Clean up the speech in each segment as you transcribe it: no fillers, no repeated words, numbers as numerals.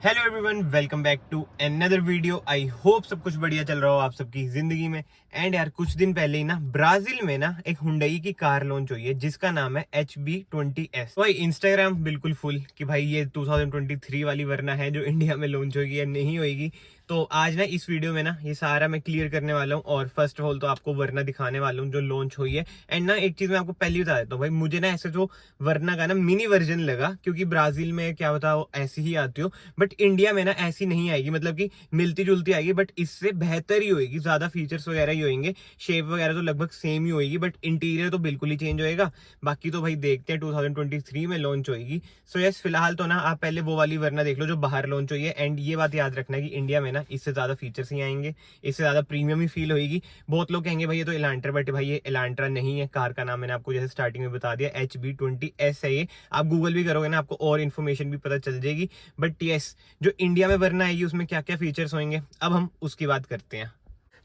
Hello everyone, welcome back to another video. I hope सब कुछ बढ़िया चल रहा हो आप सबकी जिंदगी में। एंड यार कुछ दिन पहले ही ना ब्राजील में ना एक हुंडई की कार लॉन्च हुई है जिसका नाम है HB20S। भाई इंस्टाग्राम बिल्कुल फुल कि भाई ये 2023 वाली वरना है जो इंडिया में लॉन्च होगी या नहीं होगी। तो आज ना इस वीडियो में ना ये सारा मैं क्लियर करने वाला हूँ और फर्स्ट ऑफ ऑल तो आपको वरना दिखाने वाला हूँ जो लॉन्च हुई है। एंड ना एक चीज मैं आपको पहले बता देता हूँ भाई, मुझे ना ऐसे जो वरना का ना मिनी वर्जन लगा, क्योंकि ब्राजील में क्या बताओ ऐसी ही आती हो, बट इंडिया में ना ऐसी नहीं आएगी, मतलब कि मिलती जुलती आएगी बट इससे बेहतर ही होएगी, ज्यादा फीचर्स वगैरह ही होंगे। शेप वगैरह तो लगभग सेम ही होएगी बट इंटीरियर तो बिल्कुल ही चेंज होएगा। बाकी तो भाई देखते हैं 2023 में लॉन्च होएगी। सो यस, फिलहाल तो ना आप पहले वो वाली वरना देख लो जो बाहर लॉन्च हुई है। एंड ये बात याद रखना कि इंडिया में ना इससे ज्यादा फीचर्स ही आएंगे, इससे ज्यादा प्रीमियम ही फील होगी। बहुत लोग कहेंगे भाई ये तो एलांट्रा, बट भाई ये एलांट्रा नहीं है। कार का नाम मैंने आपको जैसे स्टार्टिंग में बता दिया, HB20S है ये। आप गूगल भी करोगे ना आपको और इन्फॉर्मेशन भी पता चल जाएगी। बट यस, जो इंडिया में वरना आएगी उसमें क्या क्या फीचर्स होंगे अब हम उसकी बात करते हैं।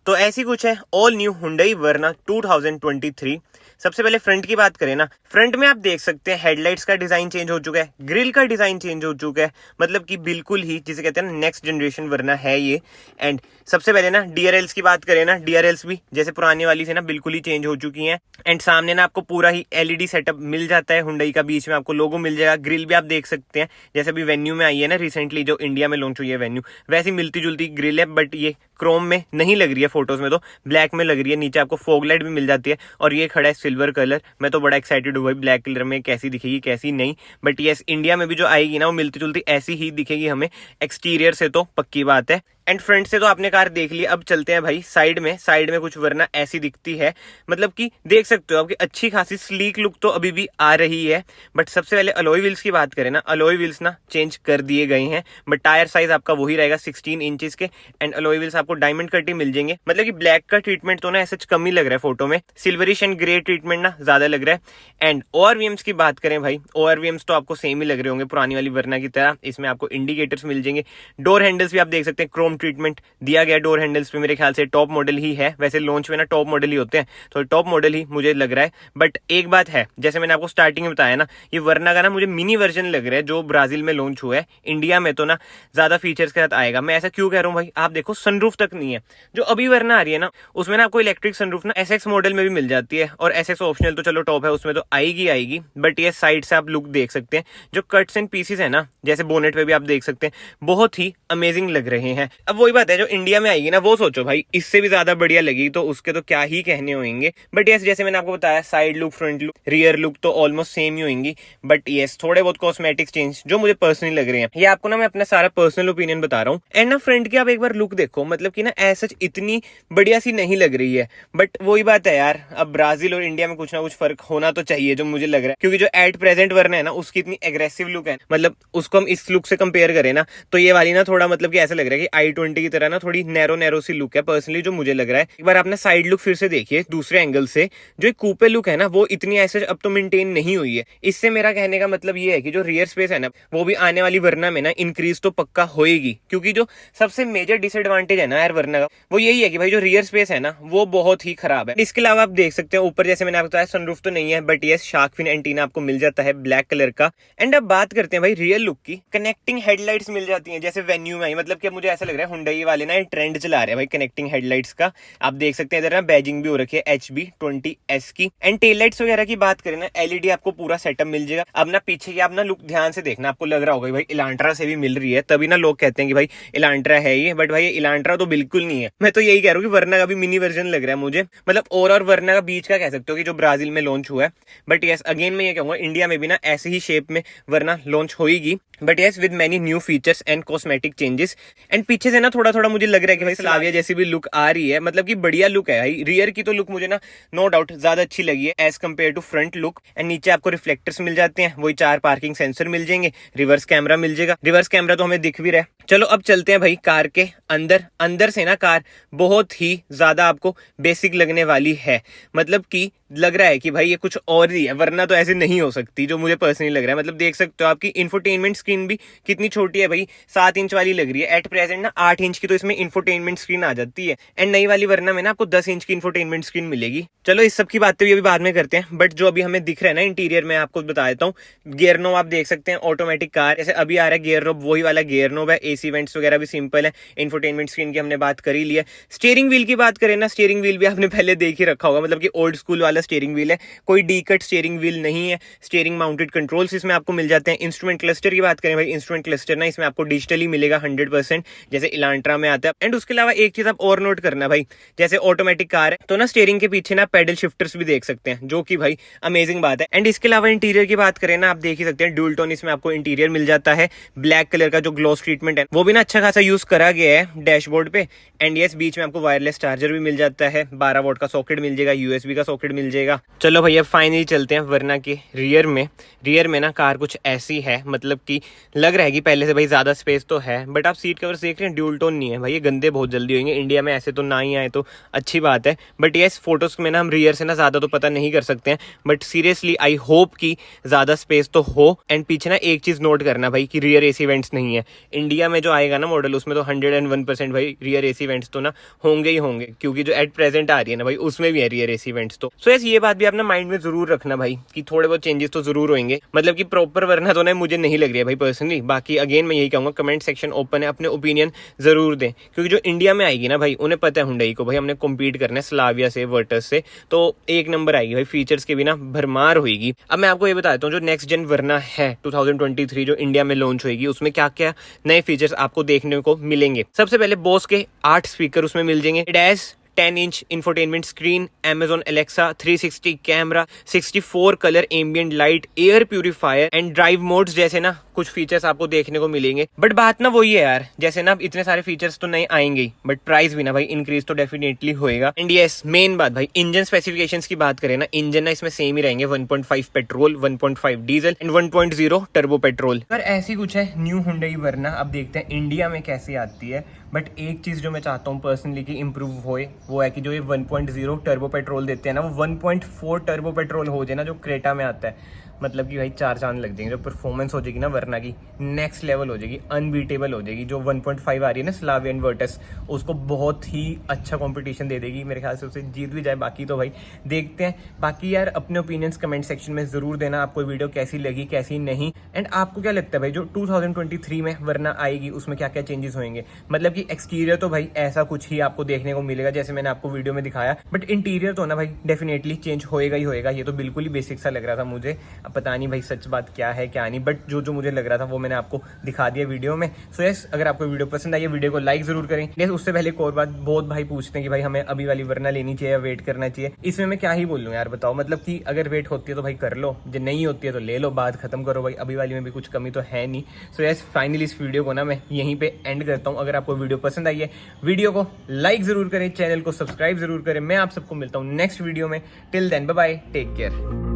तो ऐसी कुछ है ऑल न्यू हुंडई वरना 2023। सबसे पहले फ्रंट की बात करें ना, फ्रंट में आप देख सकते हैं हेडलाइट्स का डिजाइन चेंज हो चुका है, ग्रिल का डिजाइन चेंज हो चुका है, मतलब कि बिल्कुल ही जिसे कहते हैं नेक्स्ट जनरेशन वरना है ये। एंड सबसे पहले ना DRLs की बात करें ना, DRLs भी जैसे पुरानी वाली से ना बिल्कुल ही चेंज हो चुकी हैं। एंड सामने ना आपको पूरा ही LED सेटअप मिल जाता है हुंडई का, बीच में आपको लोगो मिल जाएगा। ग्रिल भी आप देख सकते हैं जैसे अभी वेन्यू में आई है ना रिसेंटली जो इंडिया में लॉन्च हुई है वेन्यू, वैसी मिलती जुलती ग्रिल है, बट ये क्रोम में नहीं लग रही है, फोटोज में तो ब्लैक में लग रही है। नीचे आपको फॉग लाइट भी मिल जाती है और ये खड़ा है सिल्वर कलर। मैं तो बड़ा एक्साइटेड हूँ भाई ब्लैक कलर में कैसी दिखेगी कैसी नहीं। बट यस, इंडिया में भी जो आएगी ना वो मिलती जुलती ऐसी ही दिखेगी हमें, एक्सटीरियर से तो पक्की बात है। एंड फ्रंट से तो आपने कार देख ली, अब चलते हैं भाई साइड में। साइड में कुछ वरना ऐसी दिखती है, मतलब कि देख सकते हो आपकी अच्छी खासी स्लीक लुक तो अभी भी आ रही है। बट सबसे पहले अलॉय व्हील्स की बात करें ना, अलॉय व्हील्स ना चेंज कर दिए गए हैं, बट टायर साइज आपका वही रहेगा 16 इंचेस के। एंड अलॉय व्हील्स आपको डायमंड कट ही मिल जाएंगे, मतलब कि ब्लैक का ट्रीटमेंट तो ना ऐसा कम ही लग रहा है फोटो में, सिल्वरिश एंड ग्रे ट्रीटमेंट ना ज्यादा लग रहा है। एंड ORVMs की बात करें भाई, ORVMs तो आपको सेम ही लग रहे होंगे पुरानी वाली वरना की तरह। इसमें आपको इंडिकेटर्स मिल जाएंगे, डोर हैंडल्स भी आप देख सकते हैं क्रोम ट्रीटमेंट दिया गया डोर हैंडल्स पे। मेरे ख्याल से टॉप मॉडल ही है, वैसे लॉन्च में ना टॉप मॉडल ही होते हैं, तो टॉप मॉडल ही मुझे लग रहा है। बट एक बात है, जैसे मैंने आपको स्टार्टिंग में बताया ना, ये वरना का ना मुझे मिनी वर्जन लग रहा है जो ब्राजील में लॉन्च हुआ है। इंडिया में तो ना ज्यादा फीचर्स के साथ आएगा। मैं ऐसा क्यों कह रहा हूँ भाई, आप देखो सनरूफ तक नहीं है। जो अभी वरना आ रही है ना उसमें ना आपको इलेक्ट्रिक सनरूफ ना SX मॉडल में भी मिल जाती है, और SX ऑप्शनल तो चलो टॉप है उसमें तो आएगी। बट ये साइड से आप लुक देख सकते हैं, जो कट्स एंड पीसेस है ना जैसे बोनेट पे भी आप देख सकते हैं, बहुत ही अमेजिंग लग रहे हैं। अब वही बात है, जो इंडिया में आएगी ना वो सोचो भाई इससे भी ज्यादा बढ़िया लगेगी, तो उसके तो क्या ही कहने होंगे। बट यस, जैसे मैंने आपको बताया side look front look rear look तो ऑलमोस्ट सेम ही होंगी। बट यस, थोड़े बहुत कॉस्मेटिक्स चेंज जो मुझे पर्सनली लग रहे हैं, ये आपको ना मैं अपना सारा पर्सनल ओपिनियन बता रहा हूँ। एंड ना फ्रंट की आप एक बार लुक देखो, मतलब कि ना ऐसा इतनी बढ़िया सी नहीं लग रही है। बट वही बात है यार, अब ब्राजील और इंडिया में कुछ ना कुछ फर्क होना तो चाहिए जो मुझे लग रहा है, क्योंकि जो एट प्रेजेंट वरना है ना उसकी इतनी एग्रेसिव लुक है, मतलब उसको हम इस लुक से कंपेयर करें ना तो ये वाली ना थोड़ा मतलब कि ऐसा लग रहा है कि i20 की तरह ना थोड़ी नैरो सी लुक है पर्सनली जो मुझे लग रहा है। एक बार आपने साइड लुक फिर से देखिए दूसरे एंगल से, जो एक कूपे लुक है ना वो इतनी ऐसे अब तो मेंटेन नहीं हुई है। इससे मेरा कहने का मतलब ये है कि जो रियर स्पेस है ना वो भी आने वाली वरना में ना इंक्रीज तो पक्का होएगी, क्योंकि जो सबसे मेजर डिसएडवांटेज है ना यार वरना का वो यही है कि भाई जो रियर स्पेस है ना वो बहुत ही खराब है। इसके अलावा आप देख सकते हैं ऊपर जैसे मैंने आपको बताया सनरूफ तो नहीं है, बट ये शार्क फिन एंटीना आपको मिल जाता है ब्लैक कलर का। एंड अब बात करते हैं भाई रियल लुक की, कनेक्टिंग हेडलाइट्स मिल जाती हैं जैसे वेन्यू में आई, मतलब कि मुझे ऐसा लग रहा है हुंडई वाले ना ट्रेंड चला रहे हैं भाई कनेक्टिंग हेडलाइट्स का। आप देख सकते हैं इधर ना बैजिंग भी हो रखी है HB20S की। एंड टेल लाइट्स वगैरह की बात करें ना LED आपको पूरा सेटअप मिल जाएगा। अब ना पीछे की आप ना लुक ध्यान से देखना, आपको लग रहा होगा भाई इलांट्रा से भी मिल रही है, तभी ना लोग कहते हैं कि भाई इलांट्रा है ये, बट भाई ये इलांट्रा तो बिल्कुल नहीं है। मैं तो यही कह रहा हूँ कि वरना का भी मिनी वर्जन लग रहा है मुझे, मतलब और वरना का बीच का कह सकते हो कि जो ब्राजील में लॉन्च हुआ है। बट यस, अगेन मैं ये कहूंगा इंडिया में भी ना ऐसी ही शेप में वरना लॉन्च होगी, but yes with many new features and cosmetic changes. And पीछे से ना थोड़ा थोड़ा मुझे लग रहा है कि भाई स्लाविया जैसी भी लुक आ रही है, मतलब कि बढ़िया लुक है भाई। रियर की तो लुक मुझे ना नो डाउट ज्यादा अच्छी लगी है as compared to front look. And नीचे आपको रिफ्लेक्टर्स मिल जाते हैं, वही 4 पार्किंग सेंसर मिल जाएंगे, रिवर्स कैमरा मिल जाएगा। रिवर्स कैमरा तो हमें दिख भी रहा है। चलो अब चलते हैं भाई कार के अंदर। अंदर से ना कार बहुत ही ज्यादा आपको बेसिक लगने वाली है, मतलब कि लग रहा है कि भाई ये कुछ और ही है, वरना तो ऐसे नहीं हो सकती जो मुझे पर्सनली लग रहा है। मतलब देख सकते हो आपकी इंफोटेनमेंट स्क्रीन भी कितनी छोटी है भाई, 7 इंच वाली लग रही है। एट प्रेजेंट ना 8 इंच की तो इसमें इंफोटेनमेंट स्क्रीन आ जाती है, एंड नई वाली वरना में ना आपको 10 इंच की इंफोटेनमेंट स्क्रीन मिलेगी। चलो इस सब की बातें भी अभी बाद में करते हैं, बट जो अभी हमें दिख रहा है ना इंटीरियर में, आपको बता देता हूँ। गियर नोब आप देख सकते हैं, ऑटोमेटिक कार जैसे अभी आ रहा है गियर नोब, वही वाला गियर नोब है। एसी वेंट्स वगैरह भी सिंपल है। इंफोटेनमेंट स्क्रीन की हमने बात कर ही ली है। स्टीयरिंग व्हील की बात करें ना, स्टीयरिंग व्हील भी आपने पहले देख ही रखा होगा, मतलब कि ओल्ड स्कूल वाला स्टीयरिंग व्हील है, कोई डी कट स्टीयरिंग व्हील नहीं है। स्टीयरिंग माउंटेड कंट्रोल्स इसमें आपको मिल जाते हैं। इंस्ट्रूमेंट क्लस्टर की बात करें भाई, इंस्ट्रूमेंट क्लस्टर ना इसमें आपको डिजिटली मिलेगा 100%, जैसे इलांट्रा में आता है। एंड उसके अलावा एक चीज आप और नोट करना भाई, जैसे ऑटोमेटिक कार है तो ना स्टीयरिंग के पीछे ना पैडल शिफ्टर्स भी देख सकते हैं, जो कि भाई अमेजिंग बात है। एंड इसके अलावा इंटीरियर की बात करें ना, आप देख ही सकते हैं ड्यूल टोन इसमें आपको इंटीरियर मिल जाता है। ब्लैक कलर का जो ग्लॉस ट्रीटमेंट है वो भी ना अच्छा खासा यूज करा गया है डैशबोर्ड पे। एंड यस, बीच में आपको वायरलेस चार्जर भी मिल जाता है, 12 वोल्ट का सॉकेट मिल जाएगा, यूएसबी का सॉकेट मिल जाएगा। चलो भैया फाइनली चलते हैं वरना के रियर में। रियर में ना कार कुछ ऐसी है, मतलब कि लग रहा है कि पहले से भाई ज्यादा स्पेस तो है, बट आप सीट कवर देख रहे हैं ड्यूल टोन नहीं है भाई, ये गंदे बहुत जल्दी होंगे। इंडिया में ऐसे तो ना ही आए तो अच्छी बात है, बट यस फोटोज में ना हम रियर से ना ज्यादा तो पता नहीं कर सकते हैं, बट सीरियसली आई होप कि ज्यादा स्पेस तो हो। एंड पीछे ना एक चीज नोट करना भाई कि रियर एसी वेंट्स नहीं है। इंडिया में जो आएगा ना मॉडल, उसमें तो 101% भाई रियर एसी वेंट्स तो ना होंगे ही होंगे, क्योंकि जो एट प्रेजेंट आ रही है ना भाई उसमें भी है रियर एसी वेंट्स। तो सो यस, ये बात भी अपना माइंड में जरूर रखना भाई कि थोड़े बहुत चेंजेस तो जरूर होंगे, मतलब कि प्रॉपर वरना तो ना मुझे नहीं लग रही है भाई पर्सनली। बाकी अगेन मैं यही कहूंगा, कमेंट सेक्शन ओपन है, अपने ओपिनियन जरूर दें, क्योंकि जो इंडिया में आएगी ना भाई उन्हें पता है हुंडई को भाई हमने कॉम्पीट करना है स्लाविया से, वर्टस से, तो एक नंबर आएगी भाई, फीचर्स के बिना भरमार होगी। अब मैं आपको ये बताता हूँ जो नेक्स्ट जेन वरना है 2023 जो इंडिया में लॉन्च होगी, उसमें क्या क्या नए फीचर्स आपको देखने को मिलेंगे। सबसे पहले बोस के 8 स्पीकर उसमें मिल जाएंगे, 10 inch infotainment screen, Amazon Alexa, 360 camera, 64 colour ambient light, air purifier and drive modes जैसे ना कुछ फीचर्स आपको देखने को मिलेंगे। बट बात ना वही है यार, जैसे ना इतने सारे फीचर्स तो नहीं आएंगे, बट प्राइस भी ना भाई इंक्रीज तो डेफिनेटली होएगा। एंड यस, मेन बात भाई इंजन स्पेसिफिकेशंस की बात करें ना, इंजन ना इसमें सेम ही रहेंगे, 1.5 petrol, 1.5 diesel and 1.0 turbo petrol. पर ऐसी कुछ है न्यू हुंडई वरना, अब देखते हैं इंडिया में कैसे आती है। बट एक चीज जो मैं चाहता हूँ पर्सनली कि इंप्रूव होए, वो है कि जो ये 1.0 टर्बो पेट्रोल देते हैं ना, वो 1.4 टर्बो पेट्रोल हो जाए ना, जो क्रेटा में आता है, मतलब कि भाई 4 चांद लग जाएंगे। जो परफॉर्मेंस हो जाएगी ना वरना की नेक्स्ट लेवल हो जाएगी, अनबीटेबल हो जाएगी। जो 1.5 आ रही है ना स्लाविया एंड वर्टस, उसको बहुत ही अच्छा कंपटीशन दे देगी, मेरे ख्याल से उसे जीत भी जाए। बाकी तो भाई देखते हैं। बाकी यार अपने ओपिनियंस कमेंट सेक्शन में जरूर देना, आपको वीडियो कैसी लगी कैसी नहीं, एंड आपको क्या लगता है भाई जो 2023 में वरना आएगी उसमें क्या क्या चेंजेस होंगे। मतलब कि एक्सटीरियर तो भाई ऐसा कुछ ही आपको देखने को मिलेगा जैसे मैंने आपको वीडियो में दिखाया, बट इंटीरियर तो ना भाई डेफिनेटली चेंज होएगा ही होएगा। ये तो बिल्कुल ही बेसिक सा लग रहा था मुझे, अब पता नहीं भाई सच बात क्या है क्या नहीं, बट जो जो मुझे लग रहा था वो मैंने आपको दिखा दिया वीडियो में। सो यस, अगर आपको वीडियो पसंद आई है वीडियो को लाइक जरूर करें। यस, उससे पहले एक और बात, बहुत भाई पूछते हैं कि भाई हमें अभी वाली वरना लेनी चाहिए या वेट करना चाहिए। इसमें मैं क्या ही बोलूँ यार, बताओ। मतलब कि अगर वेट होती है तो भाई कर लो, जो नहीं होती है तो ले लो, बात खत्म करो भाई, अभी वाली में भी कुछ कमी तो है नहीं। सो यस, फाइनली इस वीडियो को ना मैं यहीं पे एंड करता हूँ। अगर आपको वीडियो पसंद आई है वीडियो को लाइक जरूर करें, चैनल को सब्सक्राइब जरूर करें। मैं आप सबको मिलता हूँ नेक्स्ट वीडियो में। Till then bye bye, take care.